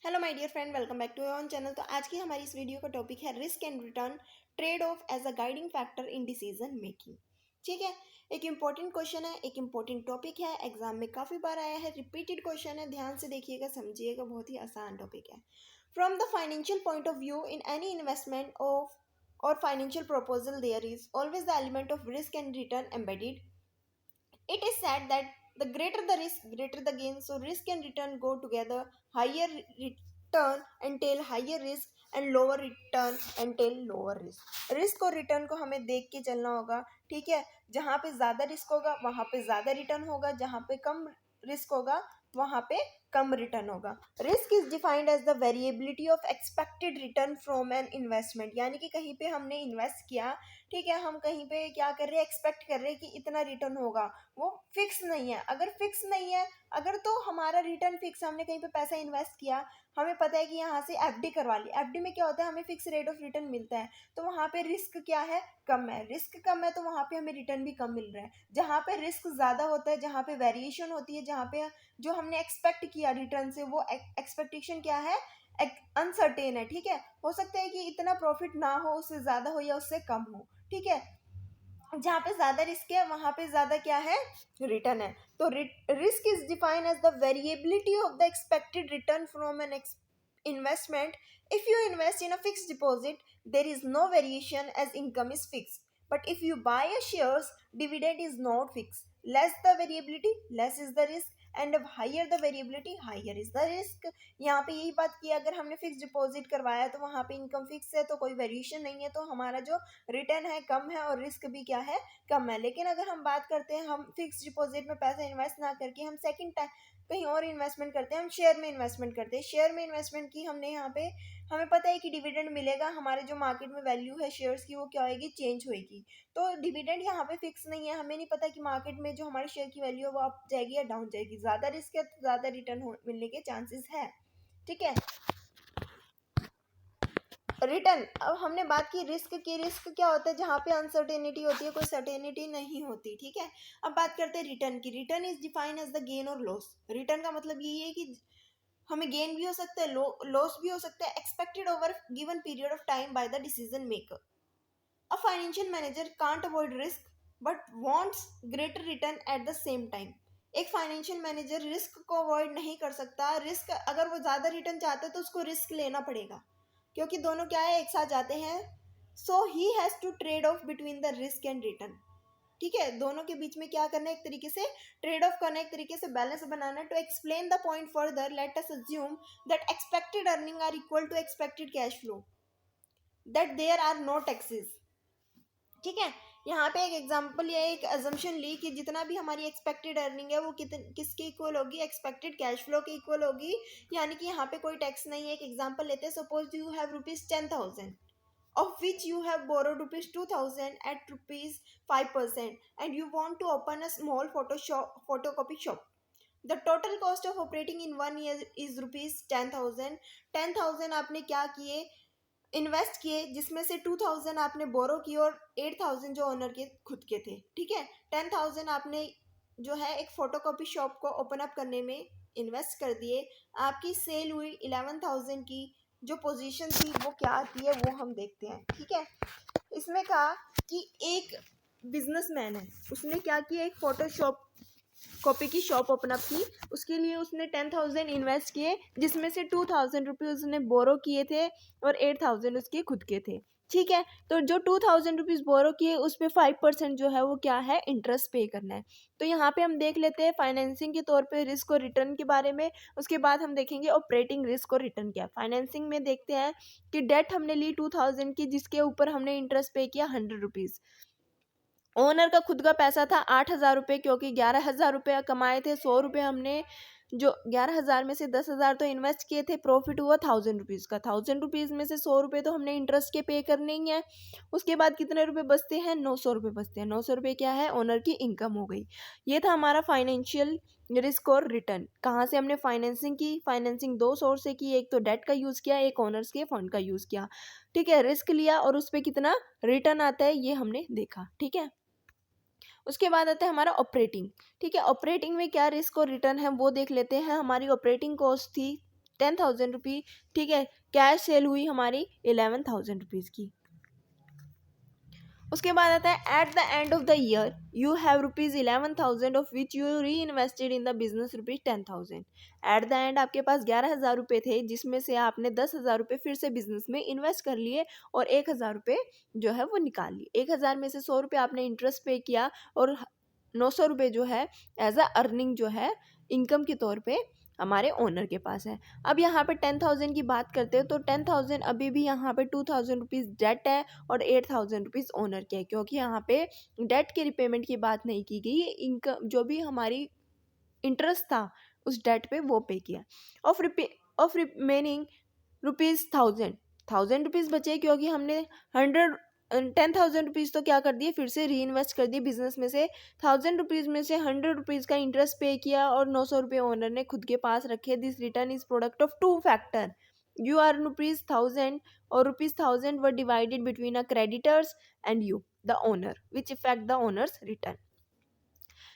Hello my dear friend, welcome back to your own channel. तो आज की हमारी इस वीडियो का टॉपिक है risk and return trade off as a guiding factor in decision making. ठीक है, एक इंपॉर्टेंट क्वेश्चन है, एक इंपॉर्टेंट टॉपिक है, एग्जाम में काफ़ी बार आया है, रिपीटेड क्वेश्चन है। ध्यान से देखिएगा, समझिएगा, बहुत ही आसान टॉपिक है। From the financial point of view in any investment of और financial proposal there is always the element of risk and return embedded. It is said that the greater the risk, greater the gain. So risk and return go together. Higher return entail higher risk and lower return entail lower risk. Risk और return को हमें देख के चलना होगा। ठीक है, जहाँ पे ज़्यादा रिस्क होगा वहाँ पे ज़्यादा रिटर्न होगा, जहाँ पे कम रिस्क होगा वहाँ पे कम रिटर्न होगा। Risk is defined as the variability of expected return from an investment, यानी कि कहीं पे हमने इन्वेस्ट किया, ठीक है, हम कहीं पे क्या कर रहे हैं, एक्सपेक्ट कर रहे हैं कि इतना रिटर्न होगा, वो फिक्स नहीं है। अगर फिक्स नहीं है, अगर तो हमारा रिटर्न फिक्स, हमने कहीं पे पैसा इन्वेस्ट किया, हमें पता है कि यहाँ से एफडी करवा ली, एफडी में क्या होता है, हमें फिक्स रेट ऑफ रिटर्न मिलता है, तो वहाँ पे रिस्क क्या है, कम है। रिस्क कम है तो वहाँ पे हमें रिटर्न भी कम मिल रहा है। जहाँ पे रिस्क ज़्यादा होता है, जहाँ पे वेरिएशन होती है, जहाँ पे जो हमने एक्सपेक्ट किया रिटर्न से, वो एक्सपेक्टेशन क्या है, अनसर्टेन है। ठीक है, हो सकता है कि इतना प्रॉफिट ना हो, उससे ज़्यादा हो या उससे कम हो। ठीक है, जहाँ पे ज्यादा रिस्क है वहां पे ज्यादा क्या है, रिटर्न है। तो risk is defined as the variability of the expected return from an investment. If you invest in a fixed deposit, there is no variation as income is fixed. But if you buy a shares, dividend is not fixed. Less the variability, less is the risk, and higher the variability, higher is the risk. यहाँ पे यही बात की, अगर हमने fix deposit करवाया तो वहाँ पे इनकम फिक्स है, तो कोई वेरिएशन नहीं है, तो हमारा जो रिटर्न है कम है और रिस्क भी क्या है, कम है। लेकिन अगर हम बात करते हैं, हम फिक्स डिपॉजिट में पैसा इन्वेस्ट ना करके हम सेकंड टाइम कहीं और इन्वेस्टमेंट करते हैं, हम शेयर में इन्वेस्टमेंट करते हैं। शेयर में इन्वेस्टमेंट की हमने, यहाँ पे हमें पता है कि डिविडेंड मिलेगा, हमारे जो मार्केट में वैल्यू है शेयर्स की वो क्या होगी, चेंज होगी। तो डिविडेंड यहाँ पे फिक्स नहीं है, हमें नहीं पता कि मार्केट में जो हमारे शेयर की वैल्यू है वो अप जाएगी या डाउन जाएगी। ज़्यादा रिस्क है तो ज़्यादा रिटर्न मिलने के चांसेस है। ठीक है, रिटर्न, अब हमने बात की रिस्क की। रिस्क क्या होता है, जहाँ पे अनसर्टेनिटी होती है, कोई सर्टेनिटी नहीं होती। ठीक है, अब बात करते हैं रिटर्न की। Return is defined as the gain और लॉस। रिटर्न का मतलब यही है कि हमें गेन भी हो सकता है, लॉस भी हो सकता है, expected over given period of time by the decision maker. A financial manager can't avoid risk but wants greater return at the same time. एक फाइनेंशियल मैनेजर रिस्क को अवॉइड नहीं कर सकता। रिस्क, अगर वो ज़्यादा रिटर्न चाहता है तो उसको रिस्क लेना पड़ेगा, क्योंकि दोनों क्या है, एक साथ जाते हैं। So he has to trade off between the risk and return. ठीक है, दोनों के बीच में क्या करना है, एक तरीके से ट्रेड ऑफ करना है, एक तरीके से बैलेंस बनाना है। To explain the point further, let us assume that expected earning are equal to expected cash flow, that there are no taxes. ठीक है, यहाँ पे एक एग्जांपल या एक अजम्पशन ली कि जितना भी हमारी एक्सपेक्टेड अर्निंग है वो किसके इक्वल होगी, एक्सपेक्टेड कैश फ्लो के इक्वल होगी, यानी कि यहाँ पे कोई टैक्स नहीं है। एक एग्जांपल लेते हैं, suppose you have ₹10,000 of which you have borrowed ₹2,000 at ₹5% and you want to open a small photocopy shop. The total cost of operating in 1 year is ₹10,000. 10,000 आपने क्या किए, इन्वेस्ट किए, जिसमें से 2,000 आपने बोरो किए और 8,000 जो ओनर के खुद के थे। ठीक है, 10,000 आपने जो है एक फोटोकॉपी शॉप को ओपन अप करने में इन्वेस्ट कर दिए। आपकी सेल हुई 11,000 की, जो पोजीशन थी वो क्या आती है वो हम देखते हैं। ठीक है, इसमें कहा कि एक बिजनेसमैन है, उसने क्या किया, एक फोटोशॉप कॉपी की शॉप ओपन अप की। उसके लिए उसने 10,000 इन्वेस्ट किए, जिसमें से 2,000 रुपये उसने बोरो किए थे और 8,000 उसके खुद के थे। ठीक है, तो जो 2,000 रुपीज़ बोरो किए उस पर 5% जो है वो क्या है, इंटरेस्ट पे करना है। तो यहाँ पे हम देख लेते हैं फाइनेंसिंग के तौर पे रिस्क और रिटर्न के बारे में। उसके बाद हम देखेंगे ऑपरेटिंग रिस्क और रिटर्न क्या। फाइनेंसिंग में देखते हैं कि डेट हमने ली 2,000 की, जिसके ऊपर हमने इंटरेस्ट पे किया 100 रुपीज़। ओनर का खुद का पैसा था 8,000 रुपये, क्योंकि 11,000 रुपये कमाए थे, 100 रुपये हमने, जो 11,000 में से 10,000 तो इन्वेस्ट किए थे, प्रॉफिट हुआ 1,000 रुपीज़ का। 1,000 रुपीज़ में से 100 रुपये तो हमने इंटरेस्ट के पे करने ही हैं। उसके बाद कितने रुपए बचते हैं, 900 रुपये बचते हैं। 900 रुपये क्या है, ओनर की इनकम हो गई। ये था हमारा फाइनेंशियल रिस्क और रिटर्न। कहाँ से हमने फाइनेंसिंग की, फाइनेंसिंग दो सोर्स से की, एक तो डेट का यूज़ किया, एक ओनर्स के फंड का यूज़ किया। ठीक है, रिस्क लिया और उस पर कितना रिटर्न आता है ये हमने देखा। ठीक है, उसके बाद आता है हमारा ऑपरेटिंग। ठीक है, ऑपरेटिंग में क्या रिस्क और रिटर्न है वो देख लेते हैं। हमारी ऑपरेटिंग कॉस्ट थी 10,000 रुपी, ठीक है। कैश सेल हुई हमारी 11,000 रुपीज़ की। उसके बाद आता है at the end of the year you have ₹11,000 of which you reinvested in the business ₹10,000। At the end आपके पास 11,000 रुपये थे, जिसमें से आपने 10,000 रुपये फिर से बिजनेस में इन्वेस्ट कर लिए और 1,000 रुपये जो है वो निकाल लिए। 1,000 में से 100 रुपये आपने इंटरेस्ट पे किया और 900 रुपये जो है एज अ अर्निंग जो है इनकम के तौर पे हमारे ओनर के पास है। अब यहाँ पे 10,000 की बात करते हैं तो 10,000 अभी भी यहाँ पे 2,000 रुपीज़ डेट है और 8,000 रुपीज़ ओनर के है, क्योंकि यहाँ पे डेट के रिपेमेंट की बात नहीं की गई। इनकम जो भी हमारी इंटरेस्ट था उस डेट पे वो पे किया। ऑफ रिमेनिंग ₹1,000 रुपीज़ बचे, क्योंकि हमने 10,000 रुपीज़ तो क्या कर दिए, फिर से री इन्वेस्ट कर दिए बिजनेस में से। 1,000 रुपीज़ में से 100 रुपीज़ का इंटरेस्ट पे किया और 900 रुपये ओनर ने खुद के पास रखे। This return is product of two factor, you are ₹1,000 और ₹1,000 were divided between a creditors and you the owner which effect the owner's return.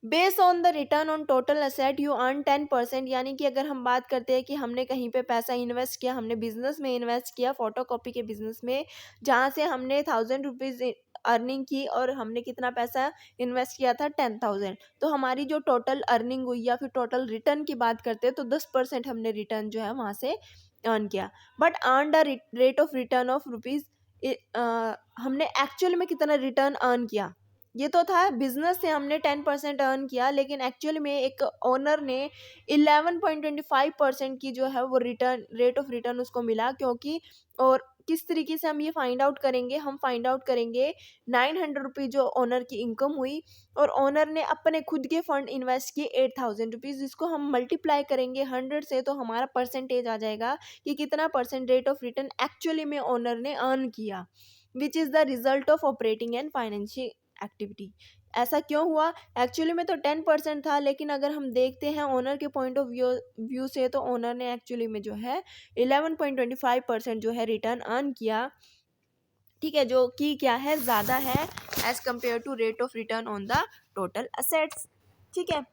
Based on the return on total asset you earn 10%। यानी कि अगर हम बात करते हैं कि हमने कहीं पे पैसा इन्वेस्ट किया, हमने बिजनेस में इन्वेस्ट किया, फोटोकॉपी के बिजनेस में, जहाँ से हमने 1,000 रुपीज़ अर्निंग की और हमने कितना पैसा इन्वेस्ट किया था 10,000, तो हमारी जो टोटल अर्निंग हुई या फिर टोटल रिटर्न की बात करते हैं तो 10% हमने रिटर्न जो है वहाँ से अर्न किया। But earn the rate of return of rupees, हमने एक्चुअल में कितना रिटर्न अर्न किया, ये तो था बिजनेस से हमने 10% अर्न किया, लेकिन एक्चुअल में एक ओनर ने 11.25% की जो है वो रिटर्न रेट ऑफ रिटर्न उसको मिला। क्योंकि और किस तरीके से हम ये फाइंड आउट करेंगे, हम फाइंड आउट करेंगे 900 रुपीज़ जो ओनर की इनकम हुई और ओनर ने अपने खुद के फंड इन्वेस्ट किए 8,000 रुपीज़। इसको हम मल्टीप्लाई करेंगे 100 से तो हमारा परसेंटेज आ जाएगा कि कितना percent rate of return actually में ओनर ने अर्न किया, which is the result of operating and financial activity. ऐसा क्यों हुआ, एक्चुअली में तो 10% था, लेकिन अगर हम देखते हैं ओनर के पॉइंट ऑफ व्यू से तो ओनर ने एक्चुअली में जो है 11.25% जो है रिटर्न अर्न किया, ठीक है, जो कि क्या है, ज़्यादा है as compare to rate of return on the total assets, ठीक है।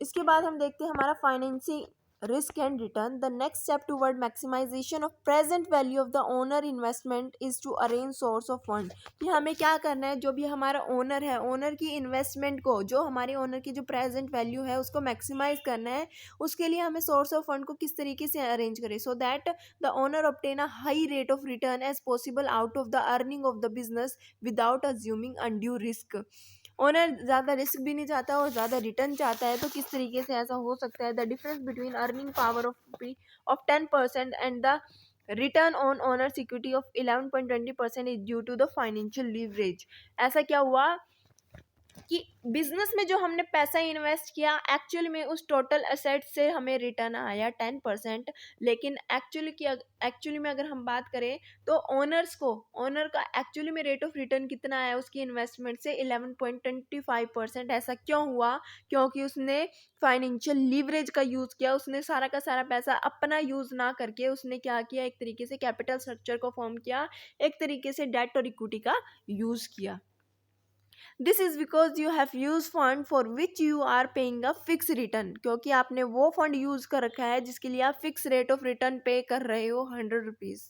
इसके बाद हम देखते हैं हमारा financing risk and return. The next step toward maximisation of present value of the owner investment is to arrange source of fund. कि हमें क्या करना है, जो भी हमारा ओनर है, ओनर की इन्वेस्टमेंट को, जो हमारे ओनर की जो प्रेजेंट वैल्यू है उसको मैक्सिमाइज करना है। उसके लिए हमें सोर्स ऑफ फंड को किस तरीके से अरेंज करें so that the owner obtain a high rate of return as possible out of the earning of the business without assuming undue risk. Owner ज़्यादा रिस्क भी नहीं चाहता और ज़्यादा रिटर्न चाहता है, तो किस तरीके से ऐसा हो सकता है। The difference between earning power of 10% and the return on owner's equity of 11.20% is due to the financial leverage. ऐसा क्या हुआ कि बिजनेस में जो हमने पैसा इन्वेस्ट किया एक्चुअली में उस टोटल असेट से हमें रिटर्न आया 10%, लेकिन एक्चुअली में अगर हम बात करें तो ओनर का एक्चुअली में रेट ऑफ रिटर्न कितना आया उसकी इन्वेस्टमेंट से 11.25%। ऐसा क्यों हुआ, क्योंकि उसने फाइनेंशियल लीवरेज का यूज़ किया। उसने सारा का सारा पैसा अपना यूज़ ना करके उसने क्या किया, एक तरीके से कैपिटल स्ट्रक्चर को फॉर्म किया, एक तरीके से डेट और इक्विटी का यूज़ किया। This is because you have use fund for which you are paying a fix return. क्योंकि आपने वो फंड यूज कर रखा है जिसके लिए आप फिक्स रेट ऑफ रिटर्न पे कर रहे हो 100 rupees.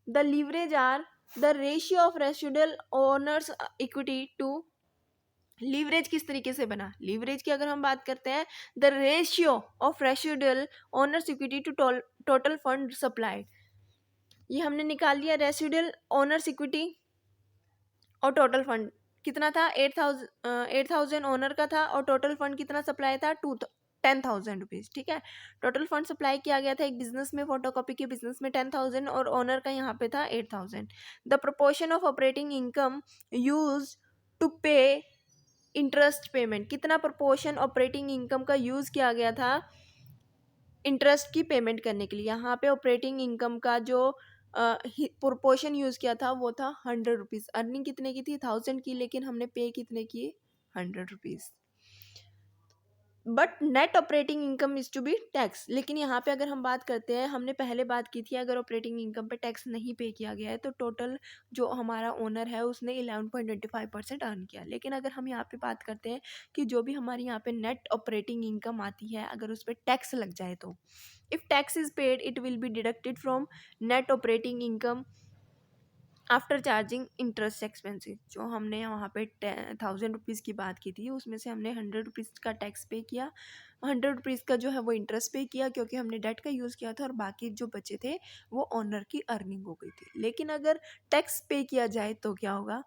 The leverage or the ratio of residual owner's equity to. Leverage किस तरीके से बना, लीवरेज की अगर हम बात करते हैं, the ratio of residual owner's equity to total fund supplied. ये हमने निकाल लिया, रेसिडुअल ओनर्स इक्विटी और टोटल फंड कितना था, 8,000 ओनर का था और टोटल फंड कितना सप्लाई था, 10,000 रुपीज़, ठीक है। टोटल फंड सप्लाई किया गया था एक बिजनेस में, फोटोकॉपी के बिजनेस में 10,000 और ओनर का यहाँ पे था 8,000। The proportion of operating income use to pay interest payment, कितना प्रोपोर्शन ऑपरेटिंग इनकम का यूज़ किया गया था इंटरेस्ट की पेमेंट करने के लिए। यहाँ पे ऑपरेटिंग इनकम का जो प्रोपोर्शन यूज़ किया था वो था 100 रुपीज़। अर्निंग कितने की थी, 1,000 की, लेकिन हमने पे कितने किए, 100 rupees. But net operating income is to be tax. लेकिन यहाँ पे अगर हम बात करते हैं, हमने पहले बात की थी अगर ऑपरेटिंग इनकम पे टैक्स नहीं पे किया गया है तो टोटल जो हमारा ओनर है उसने 11.25% अर्न किया। लेकिन अगर हम यहाँ पे बात करते हैं कि जो भी हमारी यहाँ पे नेट ऑपरेटिंग इनकम आती है अगर उस पर टैक्स लग जाए तो if tax is paid it will be deducted from net operating income after charging interest expensive. जो हमने वहाँ पे 1000 रुपीज़ की बात की थी उसमें से हमने 100 रुपीज़ का टैक्स पे किया, 100 रुपीज़ का जो है वो इंटरेस्ट पे किया क्योंकि हमने डेट का यूज़ किया था और बाकी जो बचे थे वो ऑनर की अर्निंग हो गई थी। लेकिन अगर टैक्स पे किया जाए तो क्या होगा,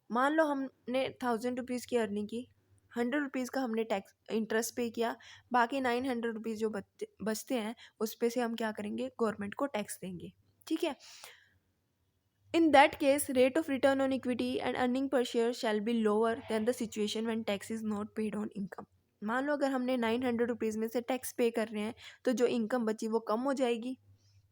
मान लो हमने 1000 रुपीज़ की अर्निंग की, 100 रुपीज़ का हमने टैक्स इंटरेस्ट पे किया, बाकी 900 रुपीज़ जो बचते हैं उस पे से हम क्या करेंगे, गवर्नमेंट को टैक्स देंगे। ठीक है, in that case, rate of return on equity and earning per share shall be lower than the situation when tax is not paid on income। मान लो अगर हमने 900 रुपीज़ में से टैक्स पे कर रहे हैं तो जो इनकम बची वो कम हो जाएगी।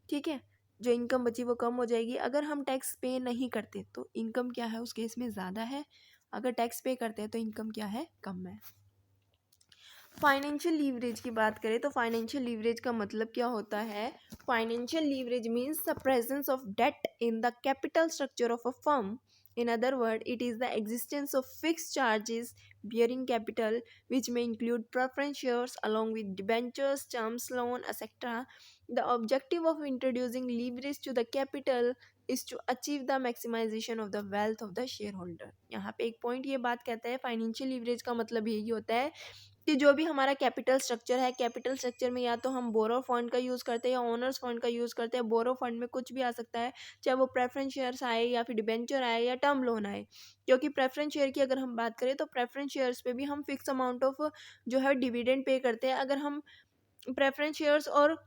ठीक है, जो इनकम बची वो कम हो जाएगी। अगर हम टैक्स पे नहीं करते तो इनकम क्या है उस केस में ज़्यादा है, अगर टैक्स पे करते हैं तो इनकम क्या है, कम है। फाइनेंशियल लीवरेज की बात करें तो फाइनेंशियल लीवरेज का मतलब क्या होता है, financial leverage means the presence of debt in the capital structure of a firm. In other words, it is the existence of fixed charges bearing capital, which may include preference shares along with debentures, terms loan, etc. The objective of introducing leverage to the capital is to achieve the maximization of the wealth of the shareholder। यहाँ पे एक point ये बात कहता है, financial leverage का मतलब यही होता है कि जो भी हमारा कैपिटल स्ट्रक्चर है, कैपिटल स्ट्रक्चर में या तो हम बोरो फंड का यूज़ करते हैं या ओनर्स फंड का यूज़ करते हैं। बोरो फंड में कुछ भी आ सकता है, चाहे वो प्रेफरेंस शेयर्स आए या फिर डिबेंचर आए या टर्म लोन आए। क्योंकि प्रेफरेंस शेयर की अगर हम बात करें तो प्रेफरेंस शेयर्स पे भी हम फिक्स अमाउंट ऑफ जो है डिविडेंड पे करते हैं। अगर हम प्रेफरेंस शेयर्स और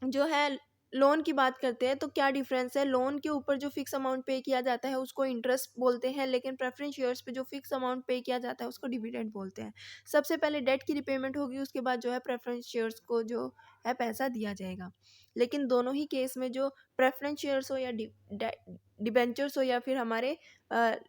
जो है लोन की बात करते हैं तो क्या डिफरेंस है, लोन के ऊपर जो फिक्स अमाउंट पे किया जाता है उसको इंटरेस्ट बोलते हैं, लेकिन प्रेफरेंस शेयर्स पे जो फिक्स अमाउंट पे किया जाता है उसको डिविडेंड बोलते हैं। सबसे पहले डेट की रिपेमेंट होगी, उसके बाद जो है प्रेफरेंस शेयर्स को जो है पैसा दिया जाएगा। लेकिन दोनों ही केस में जो प्रेफरेंस शेयर्स हो या डिबेंचर्स हो या फिर हमारे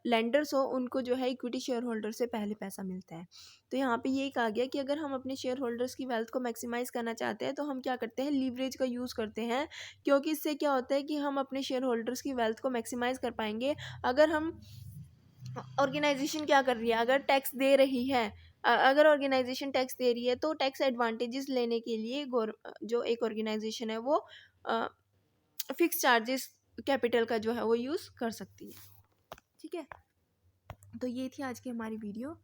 लेंडर्स हो, उनको जो है इक्विटी शेयर होल्डर से पहले पैसा मिलता है। तो यहाँ पे ये कहा गया कि अगर हम अपने शेयर होल्डर्स की वेल्थ को मैक्सिमाइज करना चाहते हैं तो हम क्या करते हैं, लीवरेज का यूज़ करते हैं। क्योंकि इससे क्या होता है कि हम अपने शेयर होल्डर्स की वेल्थ को मैक्सिमाइज कर पाएंगे। अगर हम ऑर्गेनाइजेशन क्या कर रही है, अगर टैक्स दे रही है, अगर ऑर्गेनाइजेशन टैक्स दे रही है तो टैक्स एडवांटेजेस लेने के लिए जो एक ऑर्गेनाइजेशन है वो फिक्स चार्जेस कैपिटल का जो है वो यूज़ कर सकती है। ठीक है, तो ये थी आज की हमारी वीडियो।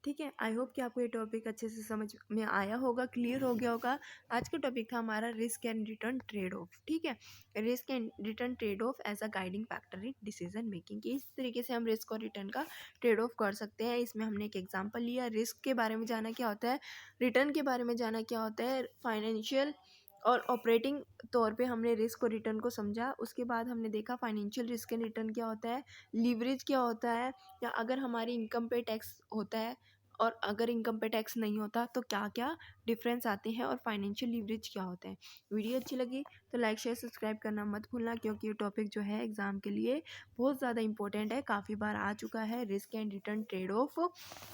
ठीक है, आई होप कि आपको ये टॉपिक अच्छे से समझ में आया होगा, क्लियर हो गया होगा। आज का टॉपिक था हमारा risk and return trade off. ठीक है, risk and return trade off as a guiding factor in decision making, कि इस तरीके से हम रिस्क और रिटर्न का ट्रेड ऑफ कर सकते हैं। इसमें हमने एक एग्जांपल लिया, रिस्क के बारे में जाना क्या होता है, रिटर्न के बारे में जाना क्या होता है, फाइनेंशियल और ऑपरेटिंग तौर पे हमने रिस्क और रिटर्न को समझा। उसके बाद हमने देखा फाइनेंशियल रिस्क एंड रिटर्न क्या होता है, लीवरेज क्या होता है, या अगर हमारी इनकम पे टैक्स होता है और अगर इनकम पे टैक्स नहीं होता तो क्या क्या डिफरेंस आते हैं, और फाइनेंशियल लीवरेज क्या होता है। वीडियो अच्छी लगी तो लाइक शेयर सब्सक्राइब करना मत भूलना, क्योंकि ये टॉपिक जो है एग्ज़ाम के लिए बहुत ज़्यादा इंपॉर्टेंट है, काफ़ी बार आ चुका है, risk and return trade off.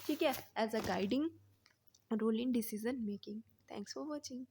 ठीक है, as a guiding rule in decision making. Thanks for watching.